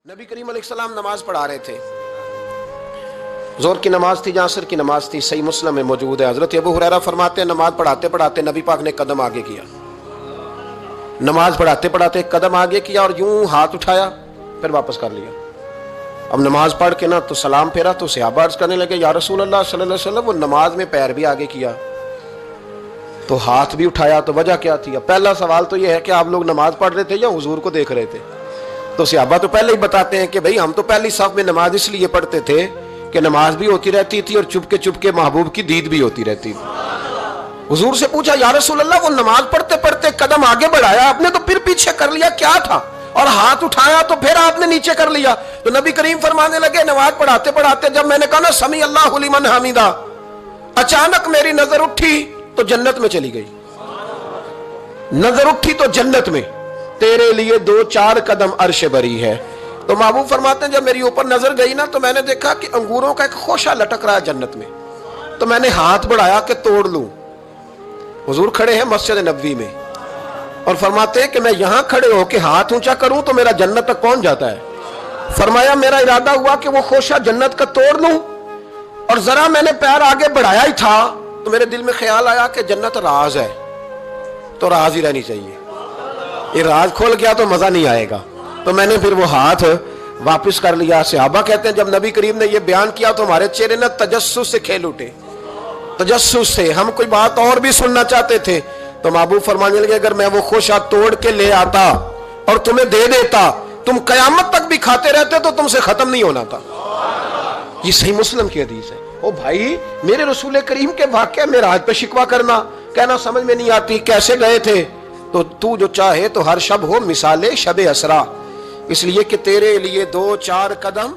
नबी करीम अलैहिस्सलाम नमाज पढ़ा रहे थे। जोर की नमाज थी, असर की नमाज थी। सही मुस्लिम में मौजूद है। हजरत अबू हुरैरा फरमाते हैं नमाज पढ़ाते पढ़ाते नबी पाक ने कदम आगे किया। नमाज पढ़ाते पढ़ाते कदम आगे किया और यूं हाथ उठाया, फिर वापस कर लिया। अब नमाज पढ़ के ना तो सलाम फेरा तो सहाबा अर्ज करने लगे, या रसूल अल्लाह सल्लल्लाहु अलैहि वसल्लम, वो नमाज में पैर भी आगे किया तो हाथ भी उठाया, तो वजह क्या थी? पहला सवाल तो यह है कि आप लोग नमाज पढ़ रहे थे या हुजूर को देख रहे थे? तो सहाबा तो पहले ही बताते हैं कि भाई हम तो पहली साफ में नमाज इसलिए पढ़ते थे कि नमाज भी होती रहती थी और चुपके चुपके महबूब की दीद भी होती रहती थी। हुजूर से पूछा, या रसूल अल्लाह, वो नमाज पढ़ते पढ़ते कदम आगे बढ़ाया आपने तो फिर पीछे कर लिया, क्या था? और हाथ उठाया तो फिर आपने नीचे कर लिया। तो नबी करीम फरमाने लगे, नमाज पढ़ाते पढ़ाते जब मैंने कहा ना समी अल्लाहु लिमन हमीदा, अचानक मेरी नजर उठी तो जन्नत में चली गई। नजर उठी तो जन्नत में, तेरे लिए 2-4 कदम अर्श बरी है। तो महबूब फरमाते हैं जब मेरी ऊपर नजर गई ना तो मैंने देखा कि अंगूरों का एक खोशा लटक रहा है जन्नत में। तो मैंने हाथ बढ़ाया कि तोड़ लूं। हुजूर खड़े हैं मस्जिद नबवी में और फरमाते हैं कि मैं यहां खड़े होकर हाथ ऊंचा करूं तो मेरा जन्नत तक पहुंच जाता है। फरमाया मेरा इरादा हुआ कि वो खोशा जन्नत का तोड़ लूं और जरा मैंने पैर आगे बढ़ाया ही था तो मेरे दिल में ख्याल आया कि जन्नत राज है तो राज ही रहनी चाहिए, ये राज खोल गया तो मजा नहीं आएगा। तो मैंने फिर वो हाथ वापस कर लिया। सहाबा कहते हैं जब नबी करीम ने ये बयान किया तो हमारे चेहरे ने तजस्सुस से खेल उठे। तजस्सुस से हम कोई बात और भी सुनना चाहते थे। तो महबूब फरमाने लगे, अगर मैं वो खोशा तोड़ के ले आता और तुम्हें दे देता, तुम कयामत तक भी खाते रहते तो तुमसे खत्म नहीं होना था। ये सही मुस्लिम की हदीस है। ओ भाई, मेरे रसूल करीम के वाक़या में राज पे शिकवा करना, कहना समझ में नहीं आती कैसे गए थे। तो तू जो चाहे तो हर शब हो मिसाले शब असरा, इसलिए कि तेरे लिए 2-4 कदम